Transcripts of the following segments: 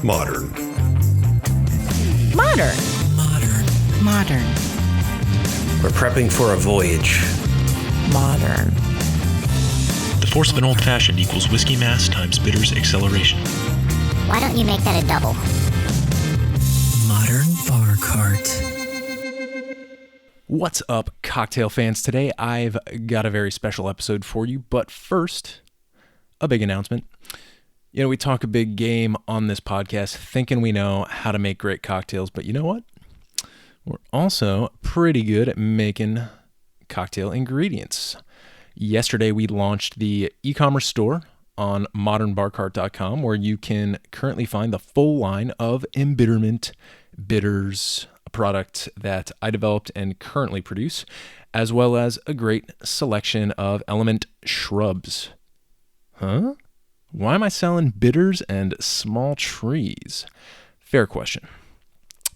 Modern. Modern. Modern. Modern. We're prepping for a voyage. Modern. The force of an old-fashioned equals whiskey mass times bitters acceleration. Why don't you make that a double? Modern bar cart. What's up, cocktail fans? Today I've got a very special episode for you, but first, a big announcement. You know, we talk a big game on this podcast, thinking we know how to make great cocktails, but you know what? We're also pretty good at making cocktail ingredients. Yesterday, we launched the e-commerce store on modernbarcart.com, where you can currently find the full line of embitterment bitters, a product that I developed and currently produce, as well as a great selection of element shrubs. Huh? Why am I selling bitters and small trees? Fair question.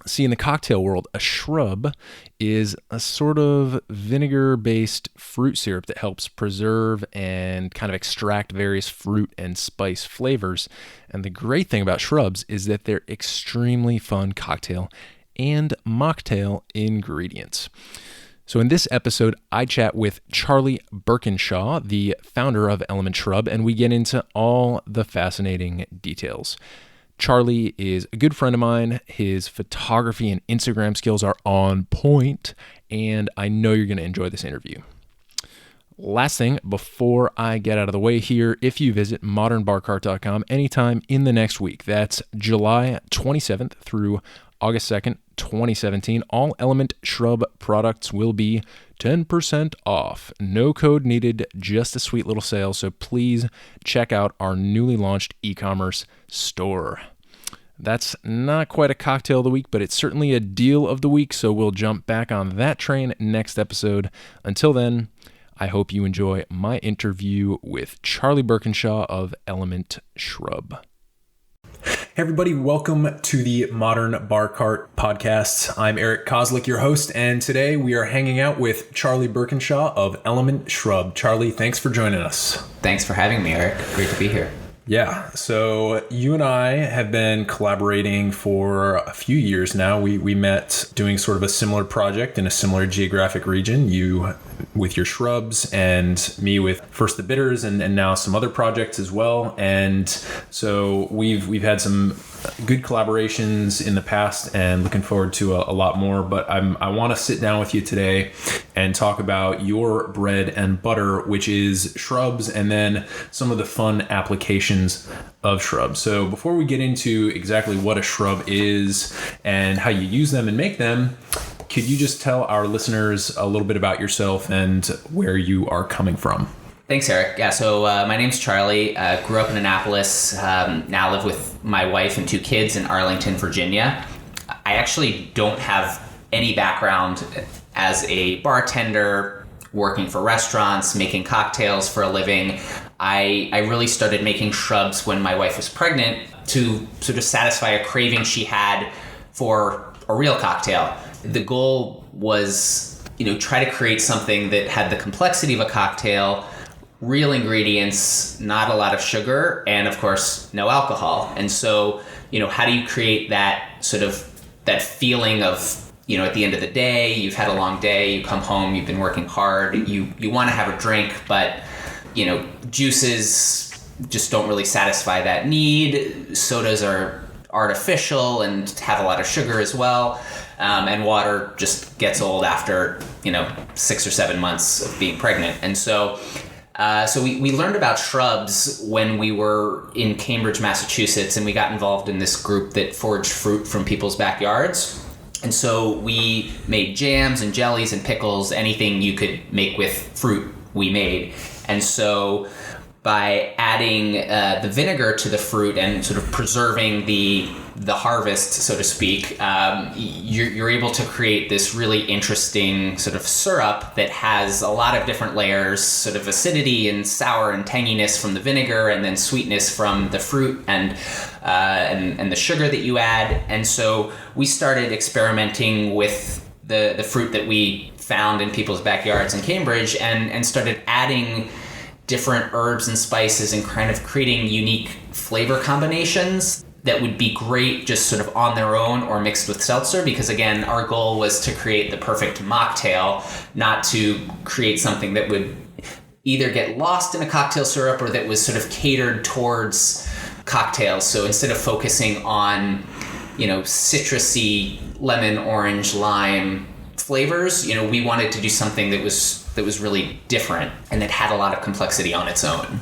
See, in the cocktail world, a shrub is a sort of vinegar-based fruit syrup that helps preserve and kind of extract various fruit and spice flavors. And the great thing about shrubs is that they're extremely fun cocktail and mocktail ingredients. So in this episode, I chat with Charlie Berkinshaw, the founder of Element Shrub, and we get into all the fascinating details. Charlie is a good friend of mine. His photography and Instagram skills are on point, and I know you're going to enjoy this interview. Last thing, before I get out of the way here, if you visit modernbarcart.com anytime in the next week, that's July 27th through August 2nd, 2017, all Element Shrub products will be 10% off. No code needed, just a sweet little sale, so please check out our newly launched e-commerce store. That's not quite a cocktail of the week, but it's certainly a deal of the week, so we'll jump back on that train next episode. Until then, I hope you enjoy my interview with Charlie Berkinshaw of Element Shrub. Hey everybody, welcome to the Modern Bar Cart podcast. I'm Eric Kozlik, your host, and today we are hanging out with Charlie Berkinshaw of Element Shrub. Charlie, thanks for joining us. Thanks for having me, Eric. Great to be here. Yeah, so you and I have been collaborating for a few years now. We met doing sort of a similar project in a similar geographic region. You with your shrubs and me with first the bitters and now some other projects as well. And so we've had some good collaborations in the past and looking forward to a lot more. But I want to sit down with you today and talk about your bread and butter, which is shrubs, and then some of the fun applications of shrubs. So before we get into exactly what a shrub is and how you use them and make them, could you just tell our listeners a little bit about yourself and where you are coming from? Thanks, Eric. Yeah, so my name's Charlie. Grew up in Annapolis. Now live with my wife and two kids in Arlington, Virginia. I actually don't have any background as a bartender, working for restaurants, making cocktails for a living. I really started making shrubs when my wife was pregnant to sort of satisfy a craving she had for a real cocktail. The goal was, try to create something that had the complexity of a cocktail, real ingredients, not a lot of sugar, and of course, no alcohol. And so, how do you create that sort of, that feeling of, at the end of the day, you've had a long day, you come home, you've been working hard, you want to have a drink, but, juices just don't really satisfy that need. Sodas are artificial and have a lot of sugar as well. And water just gets old after, 6 or 7 months of being pregnant. And so we learned about shrubs when we were in Cambridge, Massachusetts, and we got involved in this group that foraged fruit from people's backyards. And so we made jams and jellies and pickles, anything you could make with fruit we made. And so by adding the vinegar to the fruit and sort of preserving the harvest, so to speak, you're able to create this really interesting sort of syrup that has a lot of different layers, sort of acidity and sour and tanginess from the vinegar, and then sweetness from the fruit and the sugar that you add. And so we started experimenting with the fruit that we found in people's backyards in Cambridge and started adding different herbs and spices and kind of creating unique flavor combinations that would be great just sort of on their own or mixed with seltzer, because again, our goal was to create the perfect mocktail, not to create something that would either get lost in a cocktail syrup or that was sort of catered towards cocktails. So instead of focusing on, citrusy lemon, orange, lime flavors, we wanted to do something that was really different and that had a lot of complexity on its own.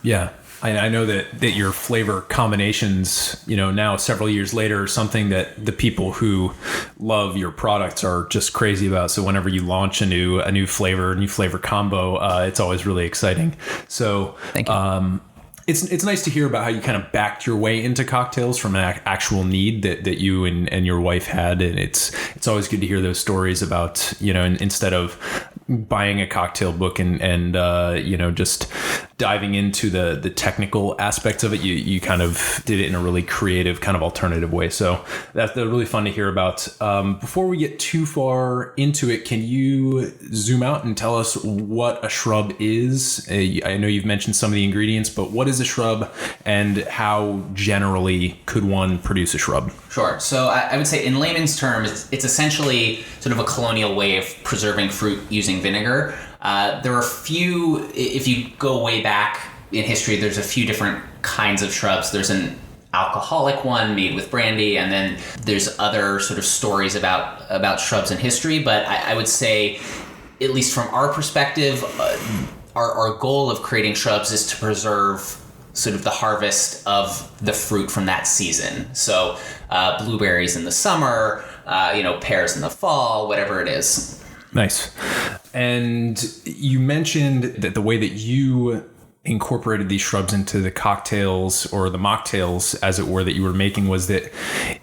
Yeah. I know that your flavor combinations, now several years later, are something that the people who love your products are just crazy about. So whenever you launch a new flavor combo, it's always really exciting. So thank you. It's nice to hear about how you kind of backed your way into cocktails from an actual need that you and your wife had. And it's always good to hear those stories about, instead of buying a cocktail book and just diving into the technical aspects of it, you kind of did it in a really creative kind of alternative way. So that's really fun to hear about. Before we get too far into it, can you zoom out and tell us what a shrub is? I know you've mentioned some of the ingredients, but what is a shrub and how generally could one produce a shrub? Sure. So I would say in layman's terms, it's essentially sort of a colonial way of preserving fruit using vinegar. There are a few, if you go way back in history, there's a few different kinds of shrubs. There's an alcoholic one made with brandy, and then there's other sort of stories about shrubs in history. But I would say, at least from our perspective, our goal of creating shrubs is to preserve sort of the harvest of the fruit from that season. So blueberries in the summer, pears in the fall, whatever it is. Nice. And you mentioned that the way that you incorporated these shrubs into the cocktails or the mocktails, as it were, that you were making was that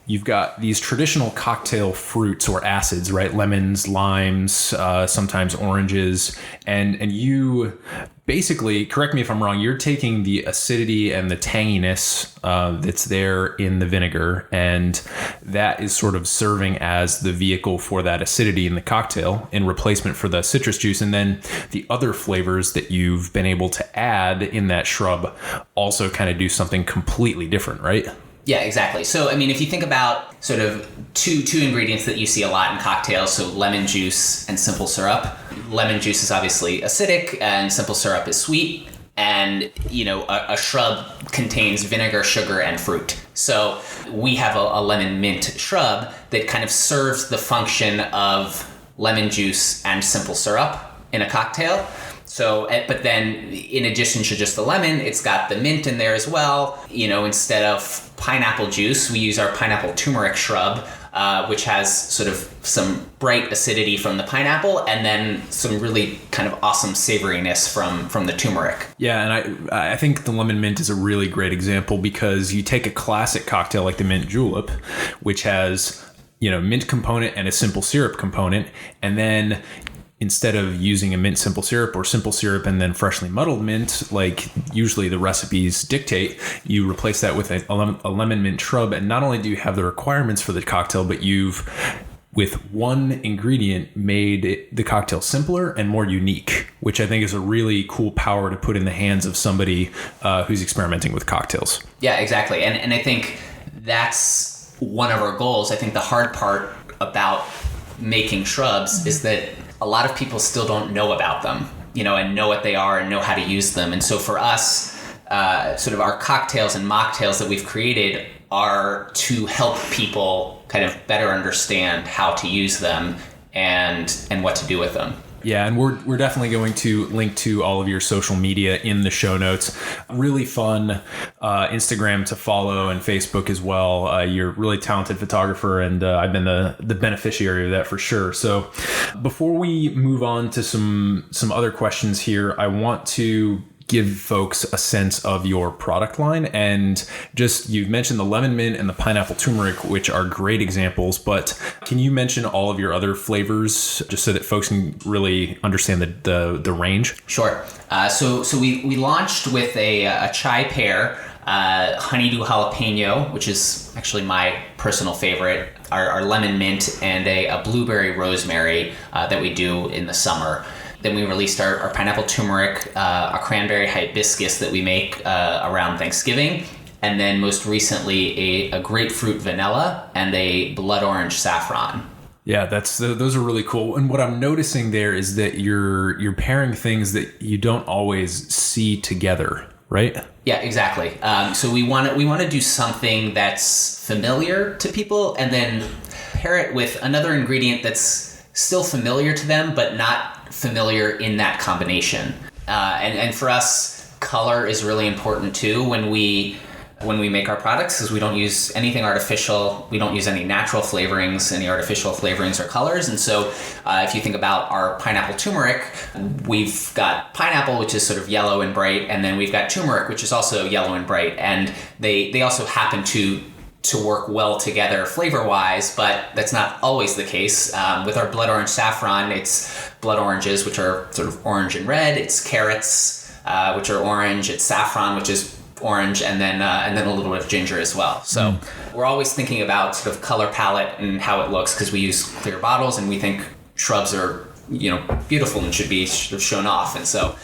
you've got these traditional cocktail fruits or acids, right? Lemons, limes, sometimes oranges, and you basically, correct me if I'm wrong, you're taking the acidity and the tanginess that's there in the vinegar, and that is sort of serving as the vehicle for that acidity in the cocktail in replacement for the citrus juice. And then the other flavors that you've been able to add in that shrub also kind of do something completely different, right? Yeah, exactly. So, if you think about sort of two ingredients that you see a lot in cocktails, so lemon juice and simple syrup. Lemon juice is obviously acidic and simple syrup is sweet. And, a shrub contains vinegar, sugar, and fruit. So we have a lemon mint shrub that kind of serves the function of lemon juice and simple syrup in a cocktail. So, but then in addition to just the lemon, it's got the mint in there as well. Instead of pineapple juice, we use our pineapple turmeric shrub, which has sort of some bright acidity from the pineapple and then some really kind of awesome savoriness from the turmeric. Yeah, and I think the lemon mint is a really great example because you take a classic cocktail like the mint julep, which has, mint component and a simple syrup component, and then instead of using a mint simple syrup or simple syrup and then freshly muddled mint, like usually the recipes dictate, you replace that with a lemon mint shrub. And not only do you have the requirements for the cocktail, but you've, with one ingredient, made the cocktail simpler and more unique, which I think is a really cool power to put in the hands of somebody who's experimenting with cocktails. Yeah, exactly. And I think that's one of our goals. I think the hard part about making shrubs is that a lot of people still don't know about them, and know what they are and know how to use them. And so for us, sort of our cocktails and mocktails that we've created are to help people kind of better understand how to use them and what to do with them. Yeah, and we're definitely going to link to all of your social media in the show notes. Really fun Instagram to follow and Facebook as well. You're a really talented photographer, and I've been the beneficiary of that for sure. So before we move on to some other questions here, I want to give folks a sense of your product line. And just, you've mentioned the lemon mint and the pineapple turmeric, which are great examples, but can you mention all of your other flavors just so that folks can really understand the range? Sure. So we launched with a chai pear, Honeydew Jalapeno, which is actually my personal favorite, our lemon mint, and a blueberry rosemary that we do in the summer. Then we released our pineapple turmeric, a cranberry hibiscus that we make around Thanksgiving, and then most recently a grapefruit vanilla and a blood orange saffron. Yeah, those are really cool. And what I'm noticing there is that you're pairing things that you don't always see together, right? Yeah, exactly. So we want to do something that's familiar to people, and then pair it with another ingredient that's still familiar to them, but not familiar in that combination. And for us, color is really important too when we make our products, because we don't use anything artificial. We don't use any natural flavorings, any artificial flavorings or colors. And so if you think about our pineapple turmeric, we've got pineapple, which is sort of yellow and bright, and then we've got turmeric, which is also yellow and bright. And they also happen to work well together flavor-wise, but that's not always the case. With our blood orange saffron, it's blood oranges, which are sort of orange and red. It's carrots, which are orange. It's saffron, which is orange, and then a little bit of ginger as well. So we're always thinking about sort of color palette and how it looks, because we use clear bottles and we think shrubs are beautiful and should be sort of shown off. And so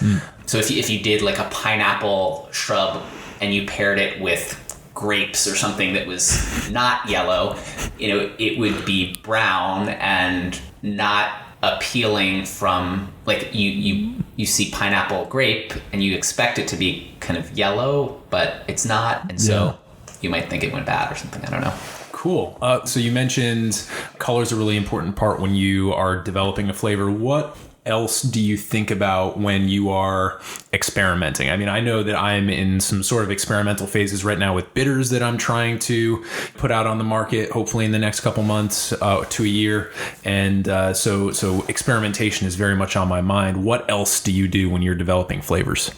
if you did like a pineapple shrub and you paired it with grapes or something that was not yellow, it would be brown and not appealing from, like, you see pineapple grape and you expect it to be kind of yellow, but it's not, and so you might think it went bad or something. I don't know. Cool. So you mentioned color is a really important part when you are developing a flavor. What else do you think about when you are experimenting? I mean, I know that I'm in some sort of experimental phases right now with bitters that I'm trying to put out on the market, hopefully in the next couple months to a year. And so experimentation is very much on my mind. What else do you do when you're developing flavors?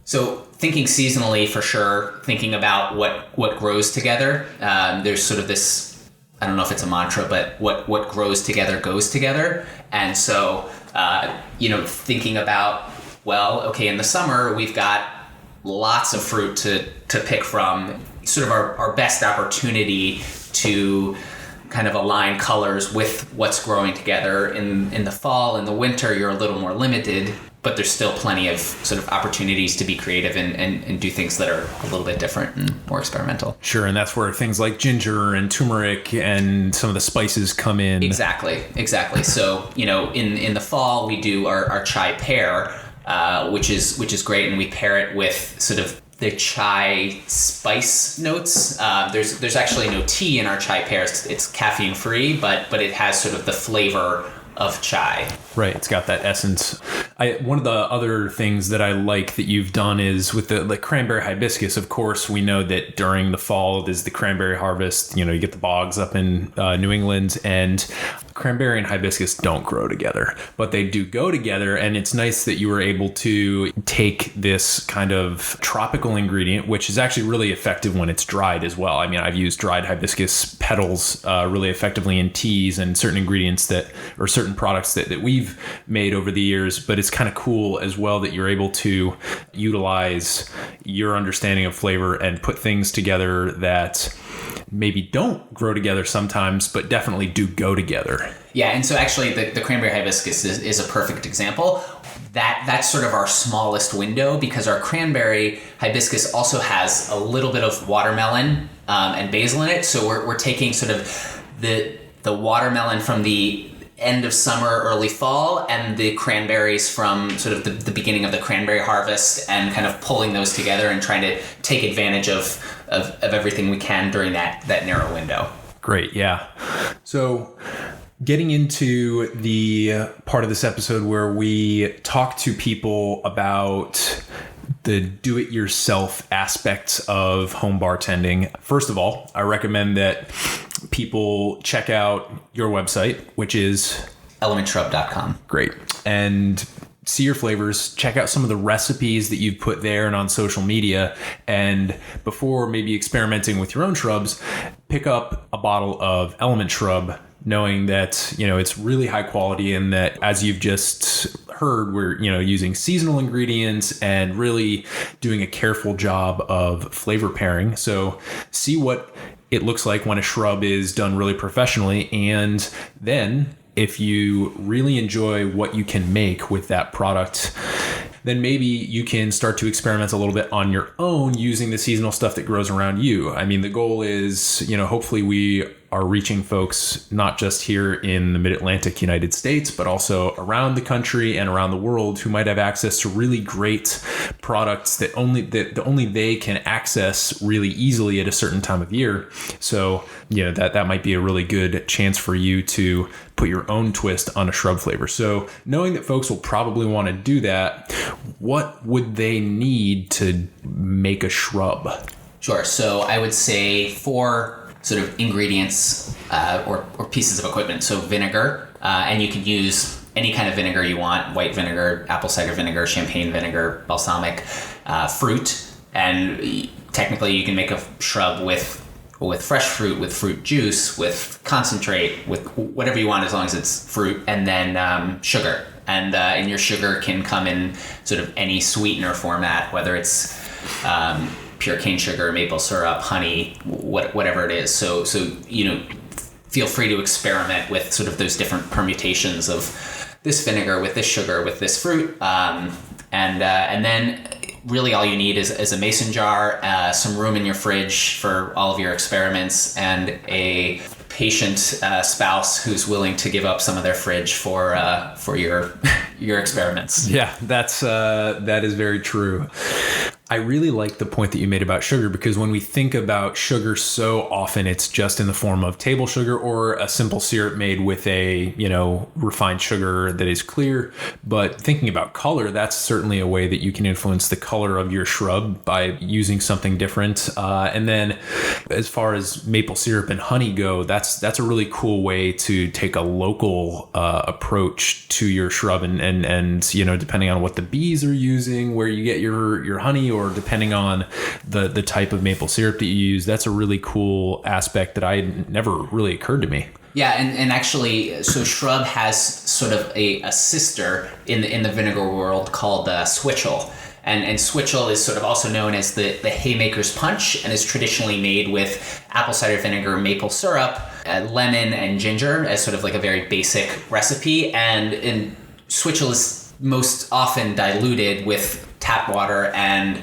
So thinking seasonally, for sure, thinking about what grows together. There's sort of this, I don't know if it's a mantra, but what grows together goes together. And so thinking about, well, okay, in the summer we've got lots of fruit to pick from. Sort of our best opportunity to kind of align colors with what's growing together. In the fall, in the winter, you're a little more limited, but there's still plenty of sort of opportunities to be creative and do things that are a little bit different and more experimental. Sure, and that's where things like ginger and turmeric and some of the spices come in. Exactly. So, in the fall, we do our chai pear, which is great, and we pair it with sort of the chai spice notes. There's actually no tea in our chai pear. It's caffeine free, but it has sort of the flavor of chai. Right, it's got that essence. One of the other things that I like that you've done is with the cranberry hibiscus. Of course, we know that during the fall there's the cranberry harvest. You get the bogs up in New England, and cranberry and hibiscus don't grow together, but they do go together. And it's nice that you were able to take this kind of tropical ingredient, which is actually really effective when it's dried as well. I mean, I've used dried hibiscus petals really effectively in teas and certain ingredients or certain products that we've made over the years. But it's kind of cool as well that you're able to utilize your understanding of flavor and put things together that maybe don't grow together sometimes, but definitely do go together. Yeah, and so actually the cranberry hibiscus is a perfect example. That's sort of our smallest window, because our cranberry hibiscus also has a little bit of watermelon and basil in it. So we're taking sort of the watermelon from the end of summer, early fall, and the cranberries from sort of the beginning of the cranberry harvest, and kind of pulling those together and trying to take advantage of everything we can during that narrow window. Great, yeah. So getting into the part of this episode where we talk to people about the do-it-yourself aspects of home bartending. First of all, I recommend that people check out your website, which is elementshrub.com. Great. And see your flavors, check out some of the recipes that you've put there and on social media. And before maybe experimenting with your own shrubs, pick up a bottle of Element Shrub, knowing that, it's really high quality, and that, as you've just heard, we're, using seasonal ingredients and really doing a careful job of flavor pairing. So see what it looks like when a shrub is done really professionally. And then if you really enjoy what you can make with that product, then maybe you can start to experiment a little bit on your own using the seasonal stuff that grows around you. I mean, the goal is, hopefully we are reaching folks not just here in the mid-Atlantic United States, but also around the country and around the world who might have access to really great products that only they can access really easily at a certain time of year. So, that might be a really good chance for you to put your own twist on a shrub flavor. So knowing that folks will probably want to do that, what would they need to make a shrub? Sure. So I would say 4 sort of ingredients or pieces of equipment. So vinegar, and you can use any kind of vinegar you want: white vinegar, apple cider vinegar, champagne vinegar, balsamic, fruit, and technically you can make a shrub with fresh fruit, with fruit juice, with concentrate, with whatever you want as long as it's fruit, and then sugar. And your sugar can come in sort of any sweetener format, whether it's pure cane sugar, maple syrup, honey, whatever it is. So feel free to experiment with sort of those different permutations of this vinegar with this sugar with this fruit, and then really all you need is a mason jar, some room in your fridge for all of your experiments, and a patient spouse who's willing to give up some of their fridge for your experiments. Yeah, that is very true. I really like the point that you made about sugar, because when we think about sugar, so often it's just in the form of table sugar or a simple syrup made with a, refined sugar that is clear. But thinking about color, that's certainly a way that you can influence the color of your shrub by using something different. And then as far as maple syrup and honey go, that's a really cool way to take a local approach to your shrub, and depending on what the bees are using, where you get your honey, or depending on the type of maple syrup that you use. That's a really cool aspect that never really occurred to me. Yeah, and actually, so Shrub has sort of a sister in the vinegar world called switchel. And switchel is sort of also known as the haymaker's punch, and is traditionally made with apple cider vinegar, maple syrup, lemon, and ginger as sort of like a very basic recipe. And switchel is most often diluted with tap water and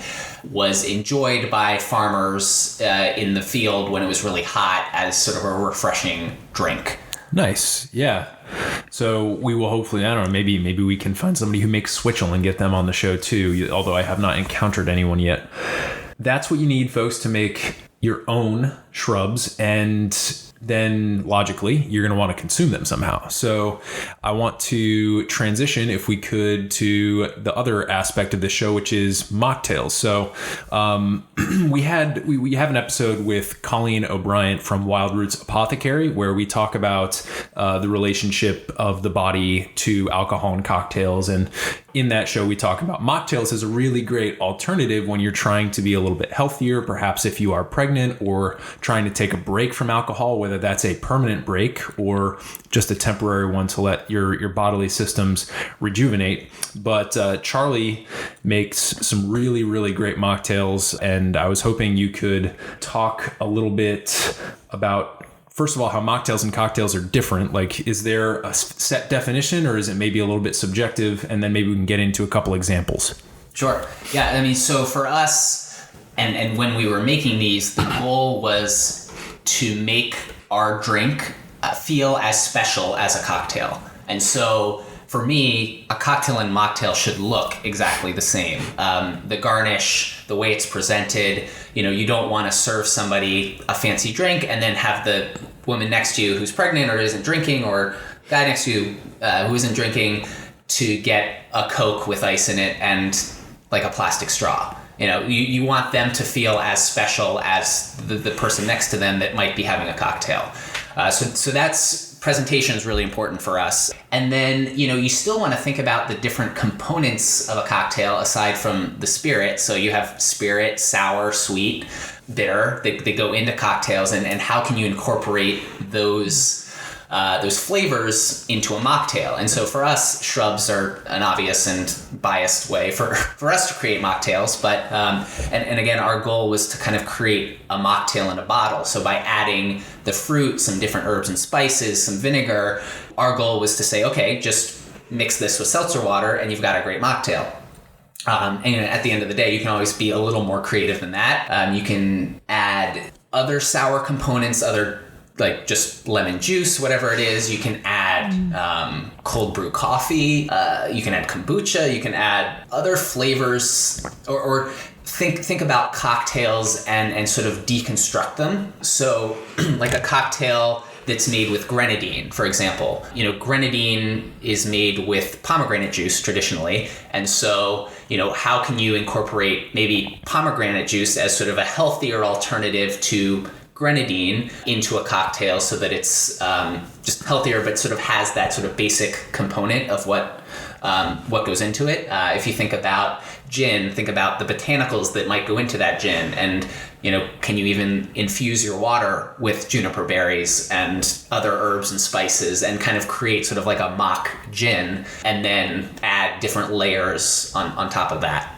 was enjoyed by farmers in the field when it was really hot as sort of a refreshing drink. Nice. Yeah. So we will hopefully, I don't know, maybe we can find somebody who makes switchel and get them on the show too, although I have not encountered anyone yet. That's what you need, folks, to make your own shrubs, and then logically you're going to want to consume them somehow. So I want to transition, if we could, to the other aspect of the show, which is mocktails. So we have an episode with Colleen O'Brien from Wild Roots Apothecary, where we talk about the relationship of the body to alcohol and cocktails. And in that show, we talk about mocktails as a really great alternative when you're trying to be a little bit healthier, perhaps if you are pregnant or trying to take a break from alcohol, whether that's a permanent break or just a temporary one to let your bodily systems rejuvenate. But Charlie makes some really, really great mocktails, and I was hoping you could talk a little bit about, first of all, how mocktails and cocktails are different. Like, is there a set definition, or is it maybe a little bit subjective? And then maybe we can get into a couple examples. Sure. Yeah, I mean, so for us, and when we were making these, the goal was to make our drink feel as special as a cocktail. And so for me, a cocktail and mocktail should look exactly the same. The garnish, the way it's presented, you don't want to serve somebody a fancy drink and then have the woman next to you who's pregnant or isn't drinking, or guy next to you who isn't drinking, to get a Coke with ice in it and like a plastic straw. You want them to feel as special as the person next to them that might be having a cocktail. So that's, presentation is really important for us. And then, you still want to think about the different components of a cocktail aside from the spirit. So you have spirit, sour, sweet, bitter, they go into cocktails, and how can you incorporate those flavors into a mocktail. And so for us, shrubs are an obvious and biased way for us to create mocktails. But and again, our goal was to kind of create a mocktail in a bottle. So by adding the fruit, some different herbs and spices, some vinegar, our goal was to say, okay, just mix this with seltzer water and you've got a great mocktail. And at the end of the day, you can always be a little more creative than that. You can add other sour components, other like just lemon juice, whatever it is. You can add cold brew coffee. You can add kombucha. You can add other flavors, or think about cocktails and sort of deconstruct them. So like a cocktail that's made with grenadine, for example. Grenadine is made with pomegranate juice traditionally. And so, how can you incorporate maybe pomegranate juice as sort of a healthier alternative to grenadine into a cocktail so that it's just healthier, but sort of has that sort of basic component of what goes into it. If you think about gin, think about the botanicals that might go into that gin, and can you even infuse your water with juniper berries and other herbs and spices and kind of create sort of like a mock gin, and then add different layers on top of that.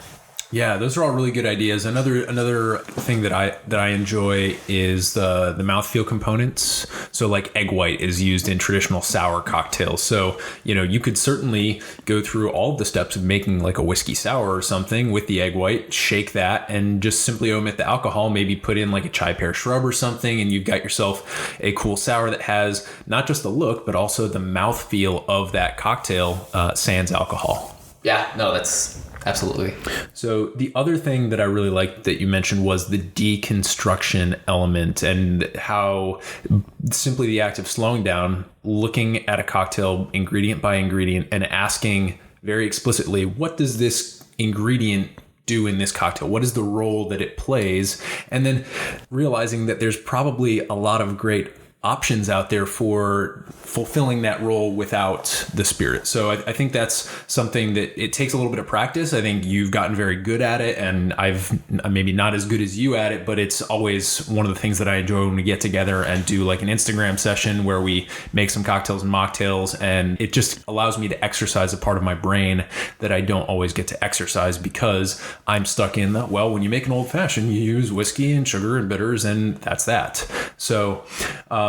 Yeah, those are all really good ideas. Another thing that I enjoy is the mouthfeel components. So like egg white is used in traditional sour cocktails. So, you could certainly go through all of the steps of making like a whiskey sour or something with the egg white, shake that, and just simply omit the alcohol, maybe put in like a chai pear shrub or something, and you've got yourself a cool sour that has not just the look, but also the mouthfeel of that cocktail sans alcohol. Yeah, no, that's absolutely. So the other thing that I really liked that you mentioned was the deconstruction element, and how simply the act of slowing down, looking at a cocktail ingredient by ingredient and asking very explicitly, what does this ingredient do in this cocktail? What is the role that it plays? And then realizing that there's probably a lot of great options out there for fulfilling that role without the spirit. So I think that's something that it takes a little bit of practice. I think you've gotten very good at it, and I'm maybe not as good as you at it, but it's always one of the things that I enjoy when we get together and do like an Instagram session where we make some cocktails and mocktails, and it just allows me to exercise a part of my brain that I don't always get to exercise because I'm stuck in when you make an old fashioned, you use whiskey and sugar and bitters, and that's that. So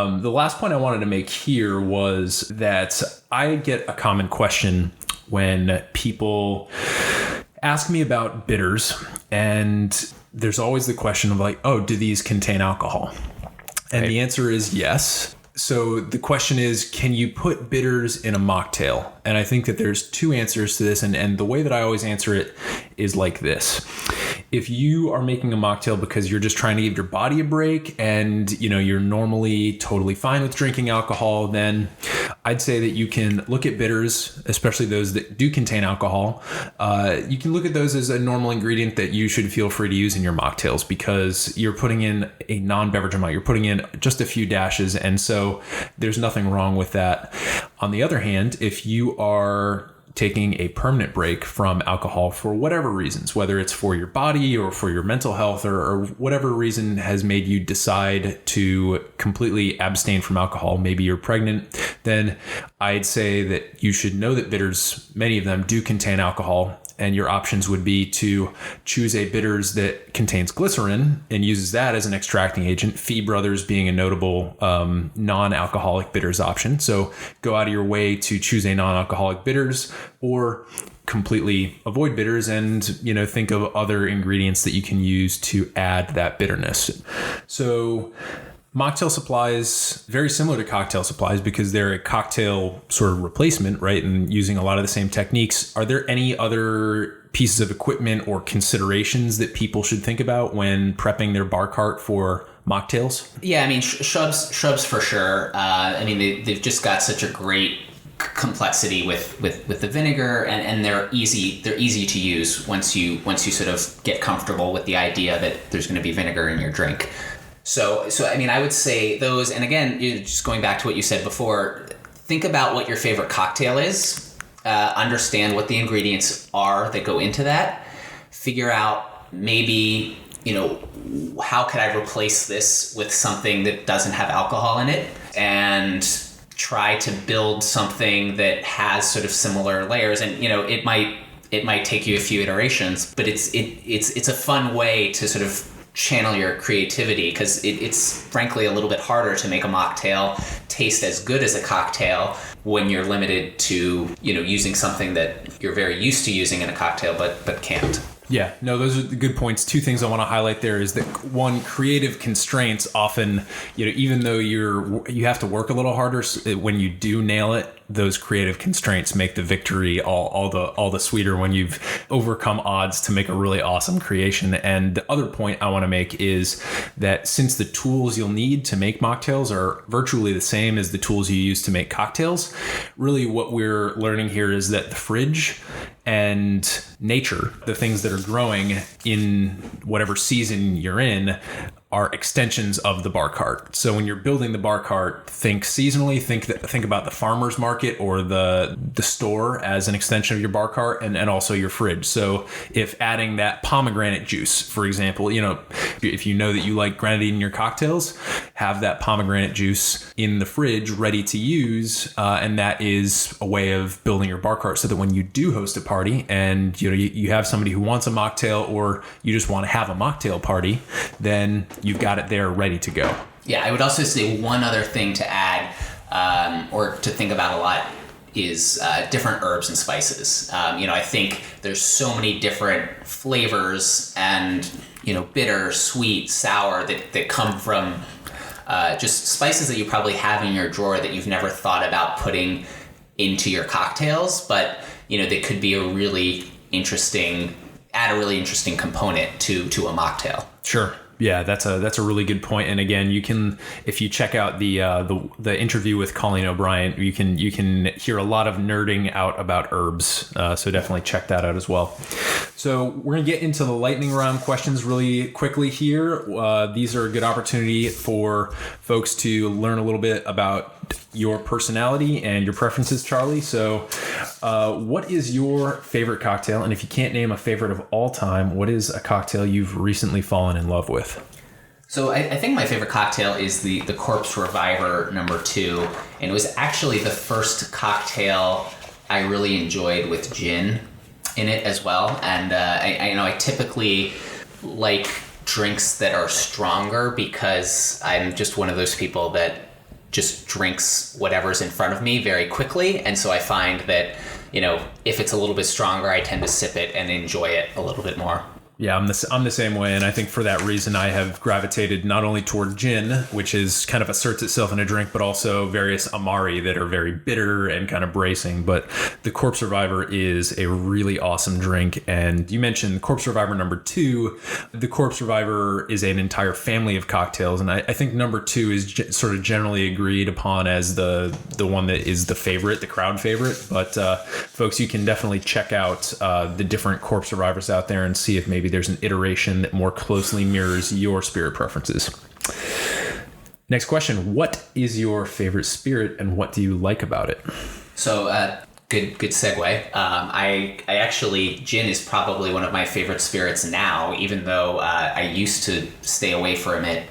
the last point I wanted to make here was that I get a common question when people ask me about bitters, and there's always the question of like, oh, do these contain alcohol? And the answer is yes. So the question is, can you put bitters in a mocktail? And I think that there's two answers to this. And the way that I always answer it is like this. If you are making a mocktail because you're just trying to give your body a break and, you're normally totally fine with drinking alcohol, then I'd say that you can look at bitters, especially those that do contain alcohol. You can look at those as a normal ingredient that you should feel free to use in your mocktails because you're putting in a non-beverage amount. You're putting in just a few dashes. And so there's nothing wrong with that. On the other hand, if you are taking a permanent break from alcohol for whatever reasons, whether it's for your body or for your mental health or whatever reason has made you decide to completely abstain from alcohol, maybe you're pregnant, then I'd say that you should know that bitters, many of them do contain alcohol, and your options would be to choose a bitters that contains glycerin and uses that as an extracting agent, Fee Brothers being a notable non-alcoholic bitters option. So go out of your way to choose a non-alcoholic bitters, or completely avoid bitters and, think of other ingredients that you can use to add that bitterness. So mocktail supplies, very similar to cocktail supplies because they're a cocktail sort of replacement, right? And using a lot of the same techniques. Are there any other pieces of equipment or considerations that people should think about when prepping their bar cart for mocktails? Yeah, I mean, shrubs for sure. They've just got such a great complexity with the vinegar, and they're easy to use once you sort of get comfortable with the idea that there's going to be vinegar in your drink. So I would say those, and again, just going back to what you said before, think about what your favorite cocktail is, understand what the ingredients are that go into that, figure out maybe, how could I replace this with something that doesn't have alcohol in it, and try to build something that has sort of similar layers. And, it might take you a few iterations, but it's a fun way to sort of channel your creativity, because it's frankly a little bit harder to make a mocktail taste as good as a cocktail when you're limited to, using something that you're very used to using in a cocktail but can't. Yeah, no, those are the good points. Two things I want to highlight there is that, one, creative constraints often, even though you have to work a little harder, when you do nail it, those creative constraints make the victory all the sweeter when you've overcome odds to make a really awesome creation. And the other point I want to make is that since the tools you'll need to make mocktails are virtually the same as the tools you use to make cocktails, really what we're learning here is that the fridge and nature, the things that are growing in whatever season you're in, are extensions of the bar cart. So when you're building the bar cart, think seasonally, think about the farmer's market or the store as an extension of your bar cart, and also your fridge. So if adding that pomegranate juice, for example, if you know that you like grenadine in your cocktails, have that pomegranate juice in the fridge ready to use, and that is a way of building your bar cart so that when you do host a party and you have somebody who wants a mocktail, or you just want to have a mocktail party, then you've got it there ready to go. Yeah, I would also say one other thing to add, or to think about a lot, is different herbs and spices. I think there's so many different flavors and, bitter, sweet, sour that come from just spices that you probably have in your drawer that you've never thought about putting into your cocktails, but, they could be add a really interesting component to a mocktail. Sure. Yeah, that's a really good point. And again, you can, if you check out the interview with Colleen O'Brien, you can hear a lot of nerding out about herbs. So definitely check that out as well. So we're gonna get into the lightning round questions really quickly here. These are a good opportunity for folks to learn a little bit about your personality and your preferences, Charlie. So what is your favorite cocktail? And if you can't name a favorite of all time, what is a cocktail you've recently fallen in love with? So I think my favorite cocktail is the Corpse Reviver No. 2. And it was actually the first cocktail I really enjoyed with gin in it as well. And I typically like drinks that are stronger because I'm just one of those people that just drinks whatever's in front of me very quickly. And so I find that, if it's a little bit stronger, I tend to sip it and enjoy it a little bit more. Yeah, I'm the same way, and I think for that reason I have gravitated not only toward gin, which is kind of asserts itself in a drink, but also various Amari that are very bitter and kind of bracing. But the Corpse Reviver is a really awesome drink, and you mentioned Corpse Reviver No. 2. The Corpse Reviver is an entire family of cocktails, and I think No. 2 is sort of generally agreed upon as the one that is the favorite, the crowd favorite. But folks, you can definitely check out the different Corpse Revivers out there and see if maybe there's an iteration that more closely mirrors your spirit preferences. Next question. What is your favorite spirit and what do you like about it? So, good segue. I actually, gin is probably one of my favorite spirits now, even though I used to stay away from it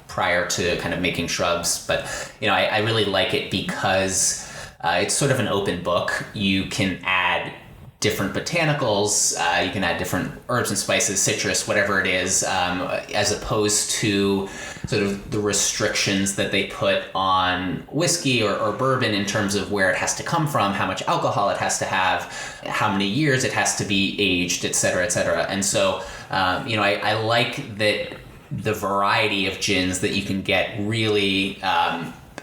prior to kind of making shrubs. But, I really like it because it's sort of an open book. You can add different botanicals, you can add different herbs and spices, citrus, whatever it is, as opposed to sort of the restrictions that they put on whiskey or bourbon in terms of where it has to come from, how much alcohol it has to have, how many years it has to be aged, et cetera, et cetera. And so, I like that the variety of gins that you can get really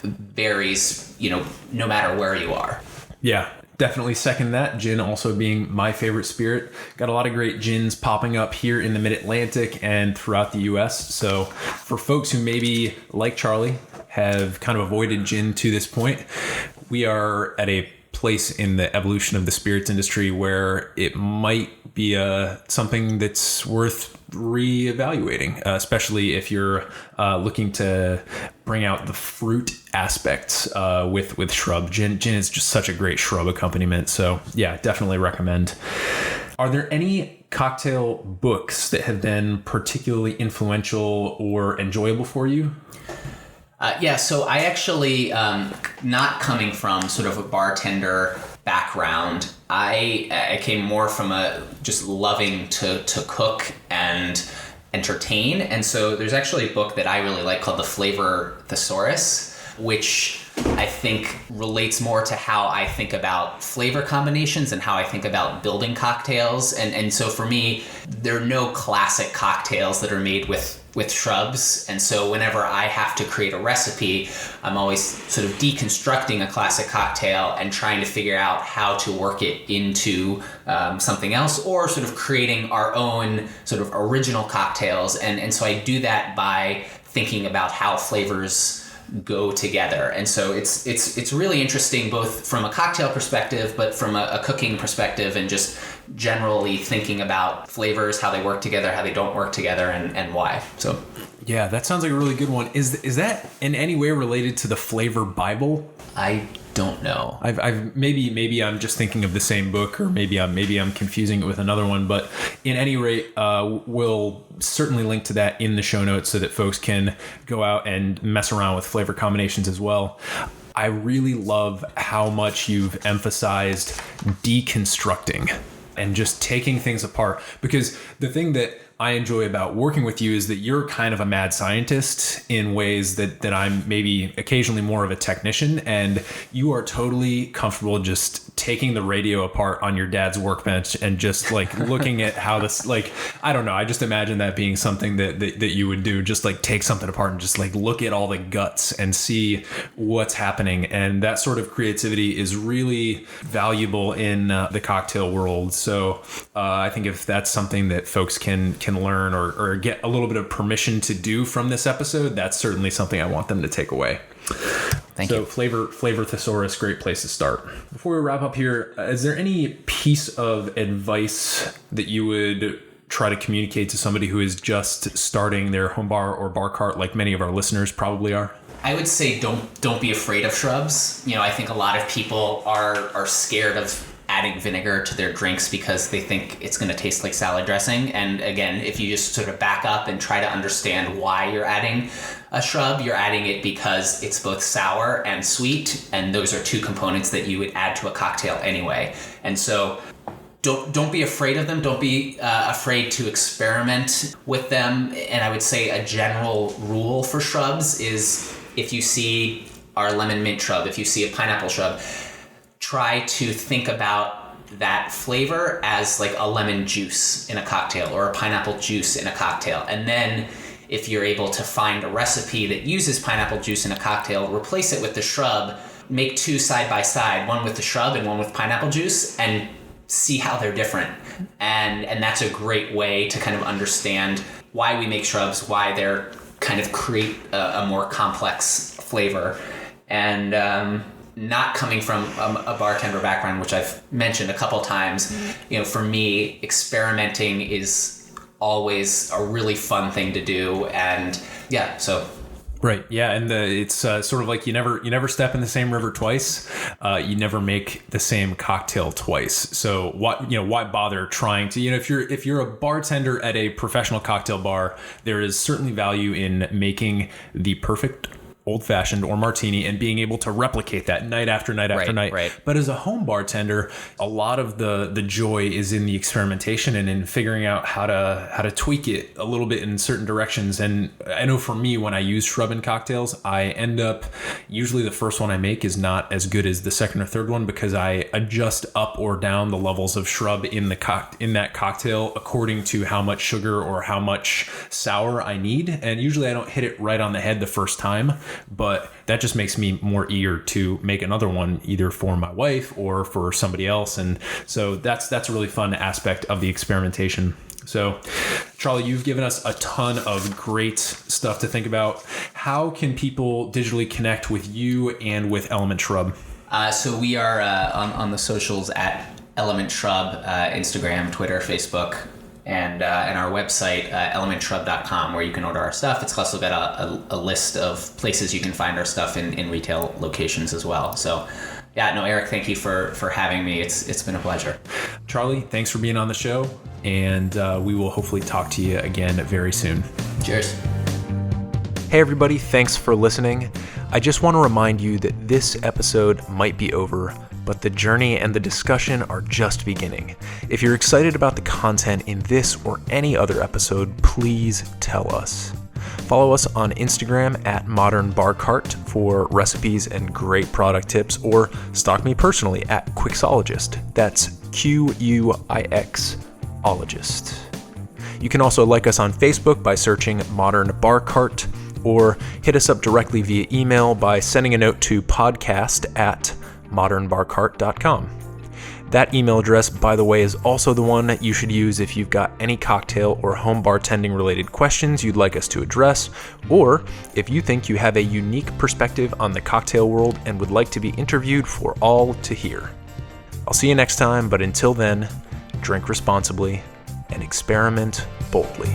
varies, no matter where you are. Yeah. Definitely second that. Gin also being my favorite spirit. Got a lot of great gins popping up here in the Mid-Atlantic and throughout the U.S. So for folks who maybe, like Charlie, have kind of avoided gin to this point, we are at a place in the evolution of the spirits industry where it might be something that's worth reevaluating, especially if you're looking to bring out the fruit aspects with shrub. Gin is just such a great shrub accompaniment. So yeah, definitely recommend. Are there any cocktail books that have been particularly influential or enjoyable for you? So I actually, not coming from sort of a bartender background, I came more from just loving to cook and entertain. And so there's actually a book that I really like called The Flavor Thesaurus, which I think relates more to how I think about flavor combinations and how I think about building cocktails. And so for me, there are no classic cocktails that are made with shrubs. And so whenever I have to create a recipe, I'm always sort of deconstructing a classic cocktail and trying to figure out how to work it into something else, or sort of creating our own sort of original cocktails. And so I do that by thinking about how flavors go together. And so it's really interesting both from a cocktail perspective, but from a cooking perspective, and just generally thinking about flavors, how they work together, how they don't work together, and why. So yeah, that sounds like a really good one. Is that in any way related to the Flavor Bible? I don't know. I've maybe I'm just thinking of the same book, or maybe I'm confusing it with another one. But in any rate, we'll certainly link to that in the show notes so that folks can go out and mess around with flavor combinations as well. I really love how much you've emphasized deconstructing and just taking things apart, because the thing that I enjoy about working with you is that you're kind of a mad scientist in ways that I'm maybe occasionally more of a technician, and you are totally comfortable just taking the radio apart on your dad's workbench and just like looking at how this, like, I don't know, I just imagine that being something that you would do, just like take something apart and just like look at all the guts and see what's happening. And that sort of creativity is really valuable in the cocktail world. So I think if that's something that folks can learn or get a little bit of permission to do from this episode, that's certainly something I want them to take away. Thank you. So Flavor Thesaurus, great place to start. Before we wrap up here, is there any piece of advice that you would try to communicate to somebody who is just starting their home bar or bar cart, like many of our listeners probably are? I would say don't be afraid of shrubs. You know, I think a lot of people are scared of adding vinegar to their drinks because they think it's going to taste like salad dressing. And again, if you just sort of back up and try to understand why you're adding a shrub, you're adding it because it's both sour and sweet, and those are two components that you would add to a cocktail anyway. And so don't be afraid of them. Don't be afraid to experiment with them. And I would say a general rule for shrubs is, if you see our lemon mint shrub, if you see a pineapple shrub, try to think about that flavor as like a lemon juice in a cocktail or a pineapple juice in a cocktail. And then if you're able to find a recipe that uses pineapple juice in a cocktail, replace it with the shrub, make two side by side, one with the shrub and one with pineapple juice, and see how they're different. And that's a great way to kind of understand why we make shrubs, why they're kind of create a more complex flavor. And not coming from a bartender background, which I've mentioned a couple times, you know, for me, experimenting is always a really fun thing to do. And yeah, so. Right. Yeah. And it's sort of like you never step in the same river twice. You never make the same cocktail twice. So why bother trying to, if you're a bartender at a professional cocktail bar, there is certainly value in making the perfect old-fashioned or martini and being able to replicate that night after night after night. Right. But as a home bartender, a lot of the joy is in the experimentation and in figuring out how to tweak it a little bit in certain directions. And I know for me, when I use shrub in cocktails, I end up, usually the first one I make is not as good as the second or third one, because I adjust up or down the levels of shrub in that cocktail according to how much sugar or how much sour I need. And usually I don't hit it right on the head the first time, but that just makes me more eager to make another one, either for my wife or for somebody else. And so that's a really fun aspect of the experimentation. So Charlie, you've given us a ton of great stuff to think about. How can people digitally connect with you and with Element Shrub? So we are on the socials at Element Shrub, Instagram, Twitter, Facebook, and our website, elementshrub.com, where you can order our stuff. It's also got a list of places you can find our stuff in retail locations as well. So yeah, no, Eric, thank you for having me. It's been a pleasure. Charlie, thanks for being on the show, and we will hopefully talk to you again very soon. Cheers. Hey everybody, thanks for listening. I just want to remind you that this episode might be over, but the journey and the discussion are just beginning. If you're excited about the content in this or any other episode, please tell us. Follow us on Instagram at Modern Bar Cart for recipes and great product tips, or stalk me personally at Quixologist. That's Quixologist. You can also like us on Facebook by searching Modern Bar Cart, or hit us up directly via email by sending a note to podcast@modernbarcart.com. That email address, by the way, is also the one that you should use if you've got any cocktail or home bartending related questions you'd like us to address, or if you think you have a unique perspective on the cocktail world and would like to be interviewed for all to hear. I'll see you next time, but until then, drink responsibly and experiment boldly.